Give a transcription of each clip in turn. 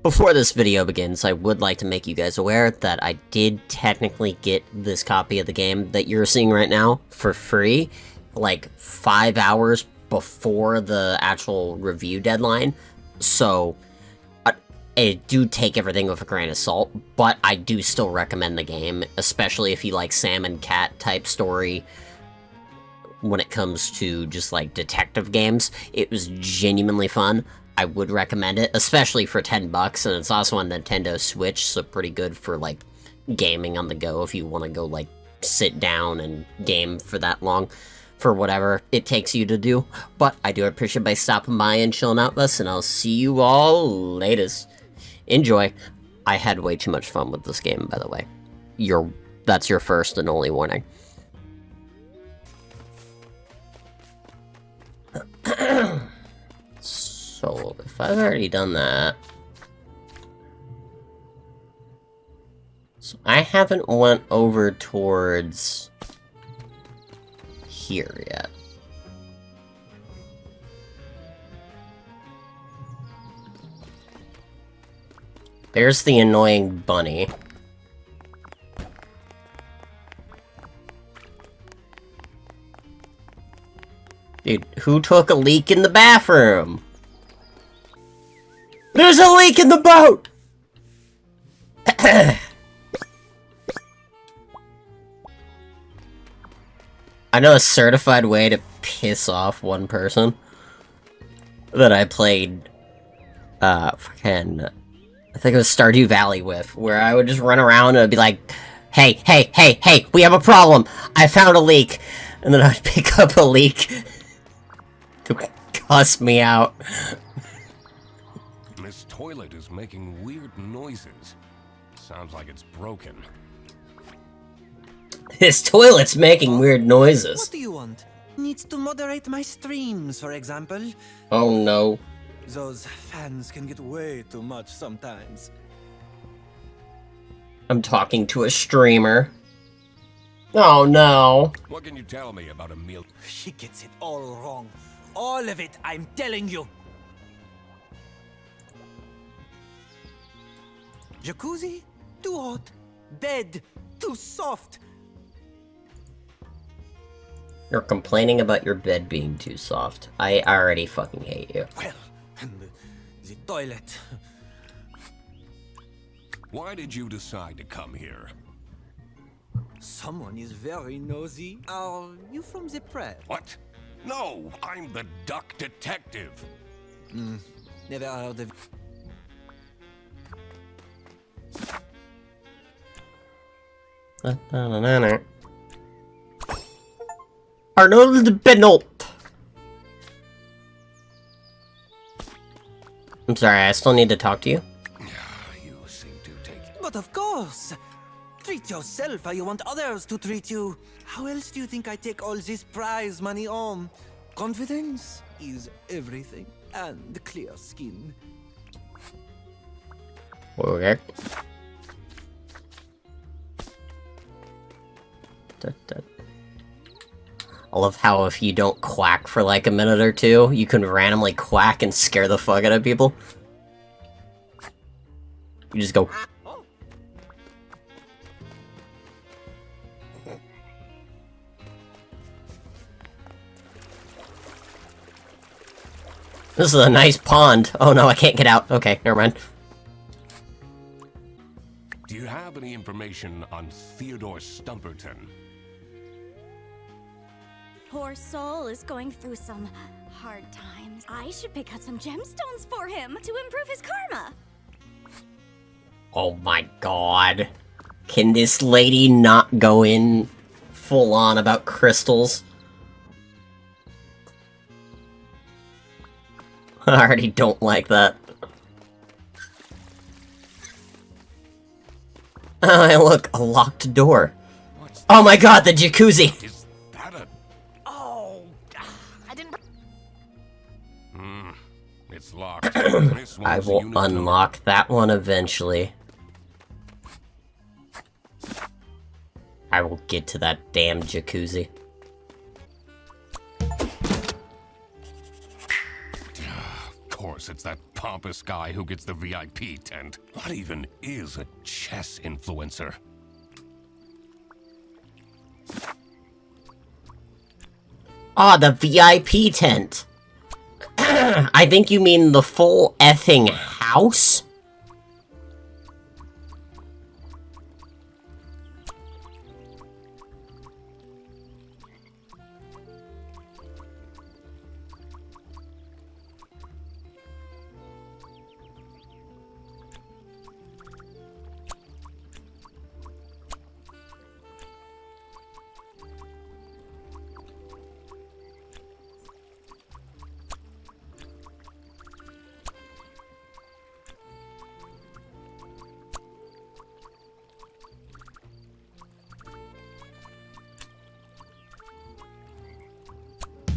Before this video begins, I would like to make you guys aware that I did technically get this copy of the game that you're seeing right now for free, like 5 hours before the actual review deadline, so I do take everything with a grain of salt, but I do still recommend the game, especially if you like Sam and Cat type story when it comes to just like detective games. It was genuinely fun. I would recommend it, especially for $10, and it's also on Nintendo Switch, so pretty good for, like, gaming on the go if you want to go, like, sit down and game for that long, for whatever it takes you to do. But I do appreciate by stopping by and chilling out with us, and I'll see you all latest. Enjoy. I had way too much fun with this game, by the way. That's your first and only warning. So, if I've already done that... So, I haven't went over towards... here yet. There's the annoying bunny. Dude, who took a leak in the bathroom? There's a leak in the boat! I know a certified way to piss off one person that I played, I think it was Stardew Valley with, where I would just run around and I'd be like, hey, hey, hey, hey, we have a problem! I found a leak! And then I'd pick up a leak to cuss me out. This toilet is making weird noises. Sounds like it's broken. This toilet's making weird noises. What do you want? Needs to moderate my streams, for example. Oh no. Those fans can get way too much sometimes. I'm talking to a streamer. Oh no. What can you tell me about a meal? She gets it all wrong. All of it, I'm telling you. Jacuzzi? Too hot. Bed? Too soft. You're complaining about your bed being too soft. I already fucking hate you. Well, and the toilet. Why did you decide to come here? Someone is very nosy. Are you from the press? What? No, I'm the duck detective. Never heard of... Arnold Benoit. I'm sorry, I still need to talk to you. You seem to take it. But of course! Treat yourself how you want others to treat you. How else do you think I take all this prize money home? Confidence is everything. And clear skin. Okay. I love how if you don't quack for like a minute or two, you can randomly quack and scare the fuck out of people. You just go... This is a nice pond. Oh no, I can't get out. Okay, never mind. Do you have any information on Theodore Stumperton? Poor soul is going through some hard times. I should pick out some gemstones for him to improve his karma. Oh my god. Can this lady not go in full on about crystals? I already don't like that. Oh, look, a locked door. Oh my god, the jacuzzi! Is that a... Oh, I didn't... It's locked. This I one's will unit unlock that one eventually. I will get to that damn jacuzzi. Of course it's that pompous guy who gets the VIP tent. What even is a chess influencer? Ah, the VIP tent. I think you mean the full effing house?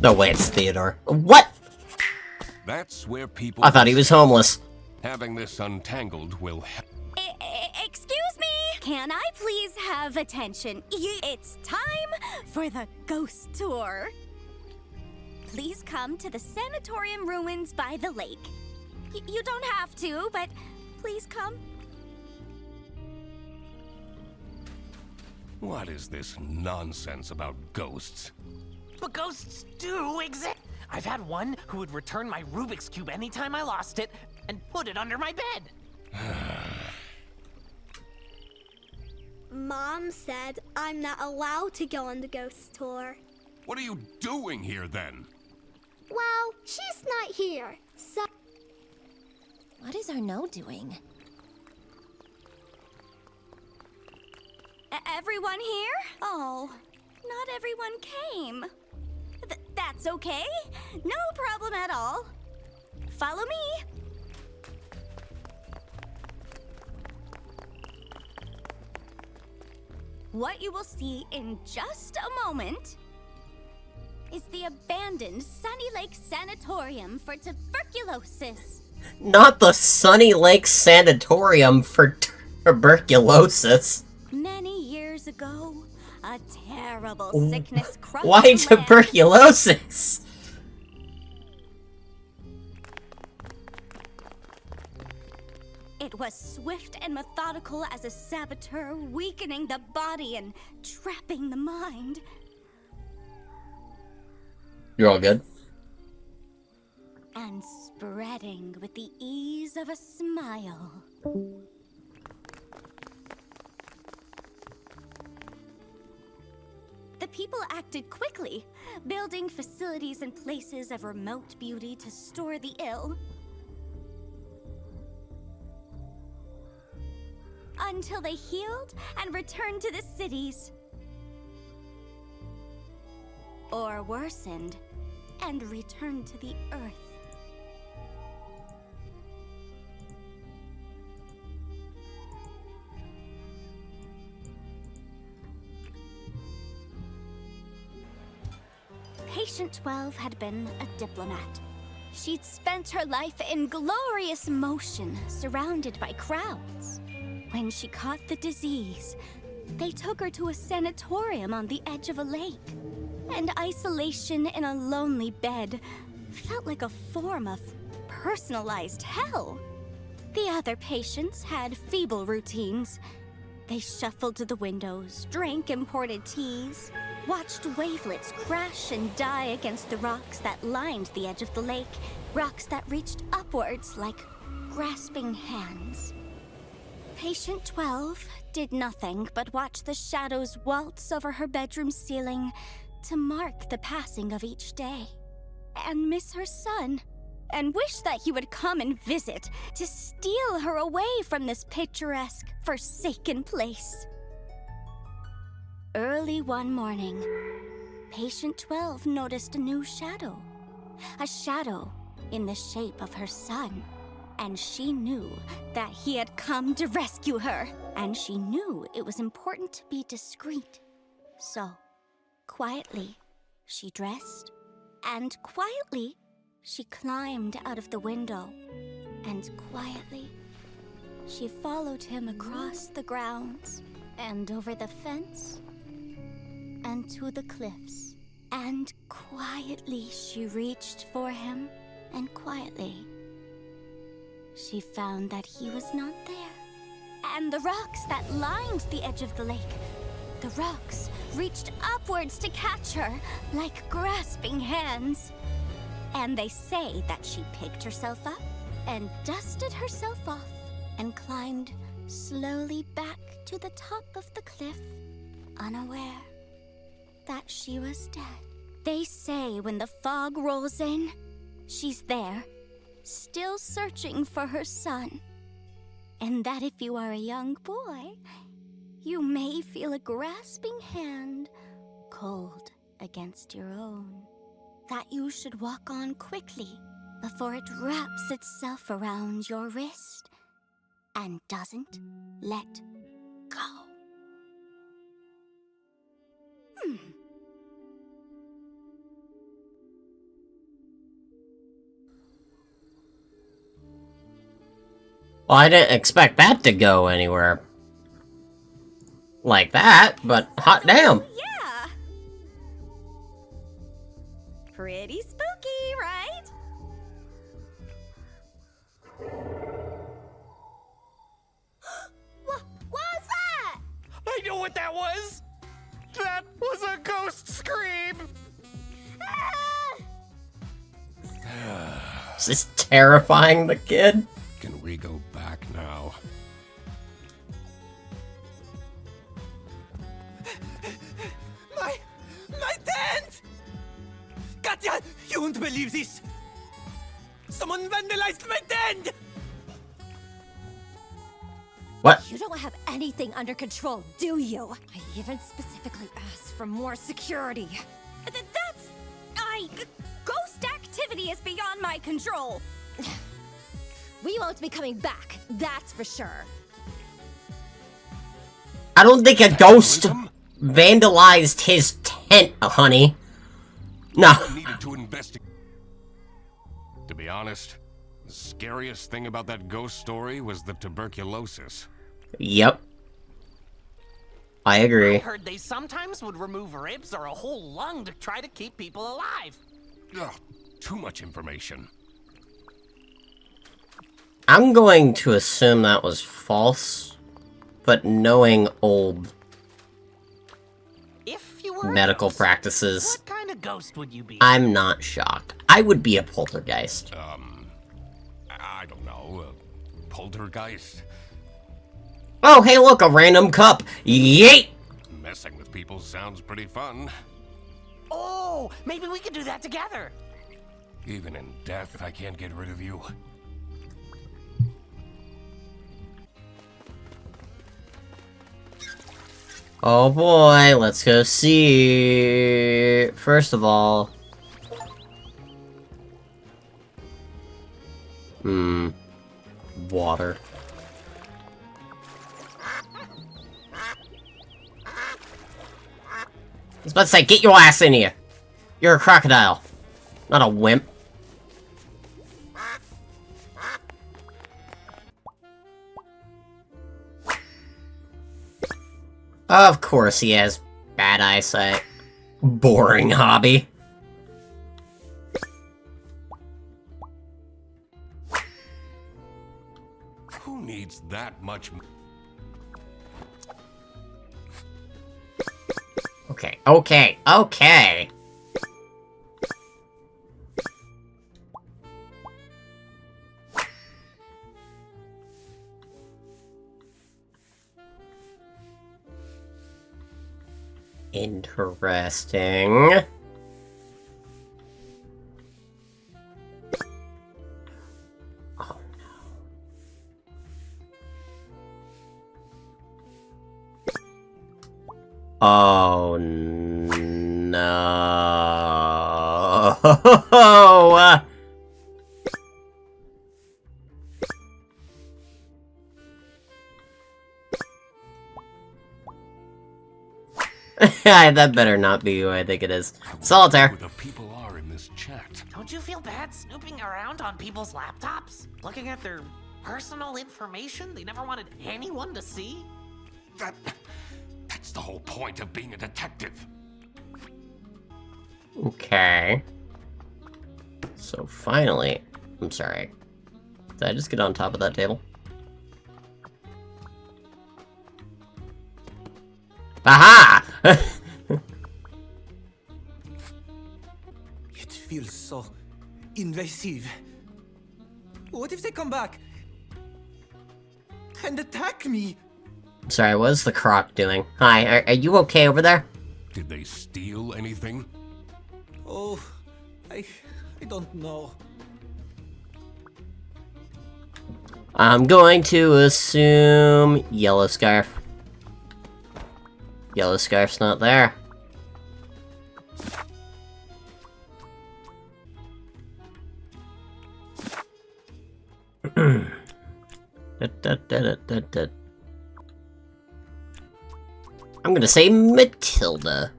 No way, it's Theodore. What? That's where people... I thought he was homeless. Having this untangled will help. Excuse me? Can I please have attention? It's time for the ghost tour. Please come to the sanatorium ruins by the lake. You don't have to, but please come. What is this nonsense about ghosts? But ghosts do exist. I've had one who would return my Rubik's Cube anytime I lost it and put it under my bed. Mom said I'm not allowed to go on the ghost tour. What are you doing here then? Well, she's not here, so... What is Arnaud doing? Everyone here? Oh, not everyone came. That's okay. No problem at all. Follow me. What you will see in just a moment is the abandoned Sunny Lake Sanatorium for tuberculosis. Not the Sunny Lake Sanatorium for tuberculosis. Many years ago, a terrible sickness crushed Why the land. tuberculosis? It was swift and methodical as a saboteur, weakening the body and trapping the mind. You're all good? And spreading with the ease of a smile. The people acted quickly, building facilities in places of remote beauty to store the ill. Until they healed and returned to the cities. Or worsened and returned to the earth. Patient 12 had been a diplomat. She'd spent her life in glorious motion, surrounded by crowds. When she caught the disease, they took her to a sanatorium on the edge of a lake. And isolation in a lonely bed felt like a form of personalized hell. The other patients had feeble routines. They shuffled to the windows, drank imported teas, watched wavelets crash and die against the rocks that lined the edge of the lake, rocks that reached upwards like grasping hands. Patient 12 did nothing but watch the shadows waltz over her bedroom ceiling to mark the passing of each day, and miss her son, and wish that he would come and visit to steal her away from this picturesque, forsaken place. Early one morning, Patient 12 noticed a new shadow. A shadow in the shape of her son. And she knew that he had come to rescue her. And she knew it was important to be discreet. So, quietly, she dressed. And quietly, she climbed out of the window. And quietly, she followed him across the grounds. And over the fence. And to the cliffs. And quietly she reached for him. And quietly she found that he was not there. And the rocks that lined the edge of the lake, the rocks reached upwards to catch her like grasping hands. And they say that she picked herself up and dusted herself off and climbed slowly back to the top of the cliff, unaware that she was dead. They say when the fog rolls in, she's there, still searching for her son. And that if you are a young boy, you may feel a grasping hand cold against your own. That you should walk on quickly before it wraps itself around your wrist and doesn't let go. Well, I didn't expect that to go anywhere like that, but hot damn. Yeah! Pretty spooky, right? What was that? I know what that was! That was a ghost scream! Is this terrifying the kid? Can we go back now? My tent! Katya, you won't believe this! Someone vandalized my tent! What? You don't have anything under control, do you? I even specifically asked for more security. Ghost activity is beyond my control. We won't be coming back, that's for sure. I don't think a ghost vandalized his tent, honey. No. Needed to investigate. To be honest, the scariest thing about that ghost story was the tuberculosis. Yep. I I agree. heard they sometimes would remove ribs or a whole lung to try to keep people alive. Ugh, too much information. I'm going to assume that was false, but knowing old If you were a medical ghost, practices, what kind of ghost would you be? I'm not shocked. I would be a poltergeist. I don't know, a poltergeist? Oh, hey, look, a random cup. Yeet! Messing with people sounds pretty fun. Oh, maybe we could do that together. Even in death, I can't get rid of you. Oh boy, let's go see. First of all, water. I was about to say, get your ass in here. You're a crocodile, not a wimp. Of course he has bad eyesight. Boring hobby. Who needs that much? Okay. Interesting. Oh no. Oh no. That better not be who I think it is. Solitaire. Who the people are in this chat? Don't you feel bad snooping around on people's laptops? Looking at their personal information they never wanted anyone to see? That's the whole point of being a detective. Okay. So finally, I'm sorry. Did I just get on top of that table? Aha! It feels so invasive. What if they come back and attack me? Sorry, what is the croc doing? Hi, are you okay over there? Did they steal anything? Oh, I don't know. I'm going to assume yellow scarf. Yellow scarf's not there. I'm gonna say Matilda.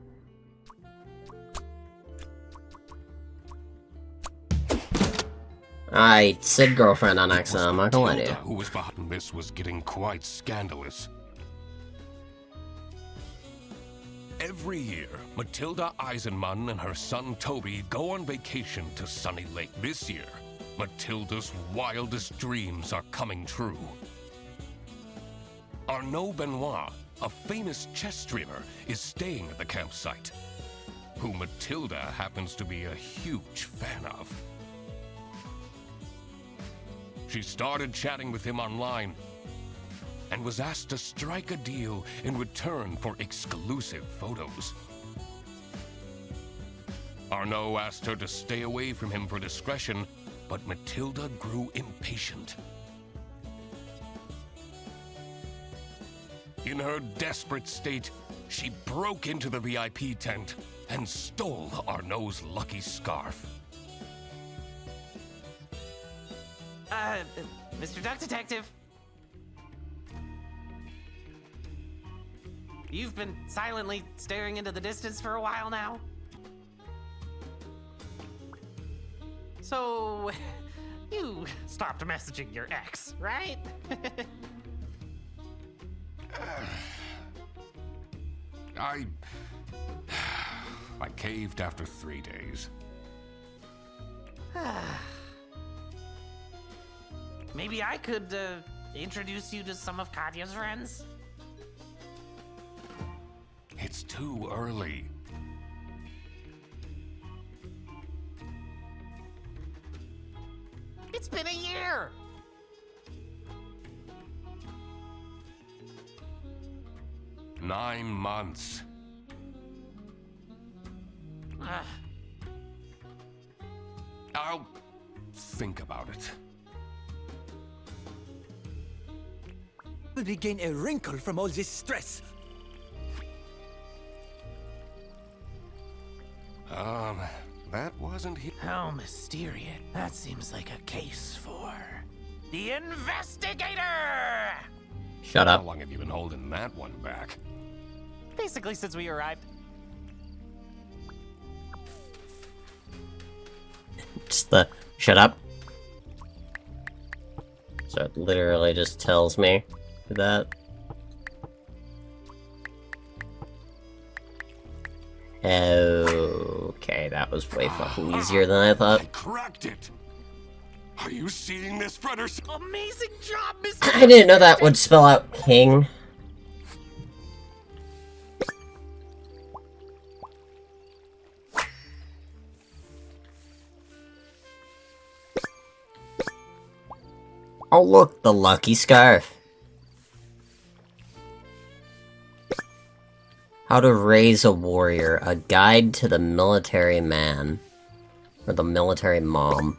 I said girlfriend on accident, I'm not gonna lie to you. Matilda who was behind this was getting quite scandalous. Every year, Matilda Eisenman and her son Toby go on vacation to Sunny Lake. This year, Matilda's wildest dreams are coming true. Arnaud Benoit, a famous chess streamer, is staying at the campsite, who Matilda happens to be a huge fan of. She started chatting with him online and was asked to strike a deal in return for exclusive photos. Arnaud asked her to stay away from him for discretion, but Matilda grew impatient. In her desperate state, she broke into the VIP tent and stole Arnaud's lucky scarf. Mr. Duck Detective. You've been silently staring into the distance for a while now. So, you stopped messaging your ex, right? I caved after 3 days. Maybe I could introduce you to some of Katya's friends? It's too early. It's been a year! 9 months. Ugh. I'll think about it. Will regain a wrinkle from all this stress. That wasn't he. How mysterious. That seems like a case for the investigator! Shut How up. long have you been holding that one back? Basically since we arrived. Just the shut up. So it literally just tells me that. Okay, that was way fucking easier than I I thought. cracked it! Are you seeing this, brothers? Amazing job, Mr. I didn't know that would spell out king. Oh look, the lucky scarf. How to raise a warrior, a guide to the military man. Or the military mom.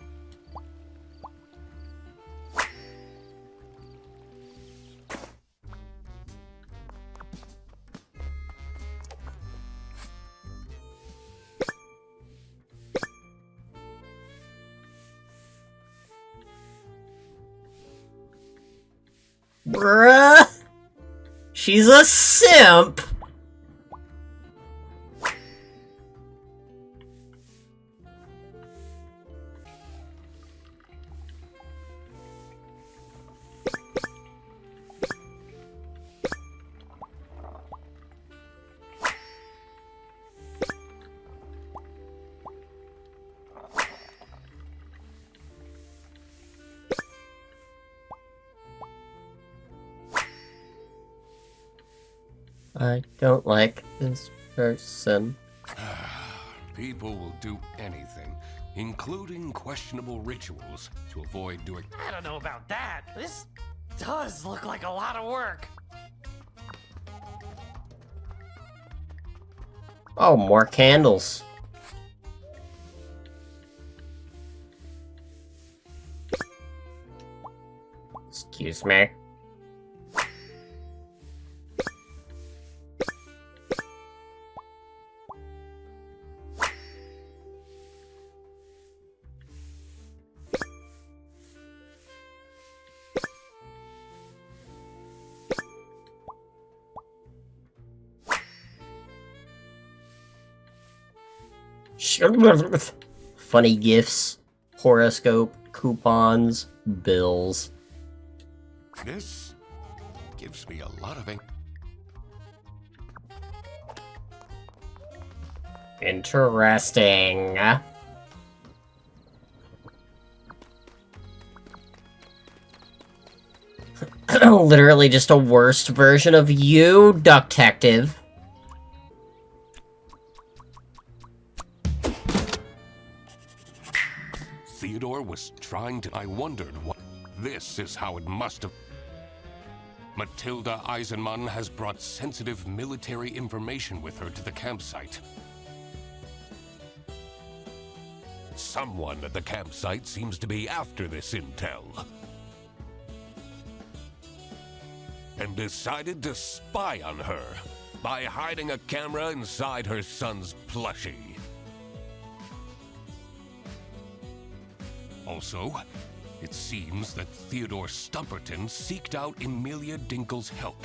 Bruh! She's a simp! I don't like this person. People will do anything, including questionable rituals, to avoid doing. I don't know about that. This does look like a lot of work. Oh, more candles. Excuse me. Funny gifts, horoscope, coupons, bills. This gives me a lot of Interesting. Literally just a worst version of you, Ducktective. Theodore was trying to. I wondered what. This is how it must have. Matilda Eisenmann has brought sensitive military information with her to the campsite. Someone at the campsite seems to be after this intel. And decided to spy on her by hiding a camera inside her son's plushie. Also, it seems that Theodore Stumperton seeked out Emilia Dinkle's help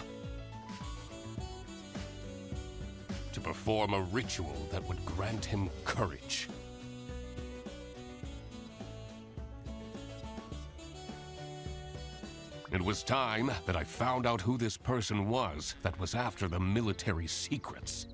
to perform a ritual that would grant him courage. It was time that I found out who this person was that was after the military secrets.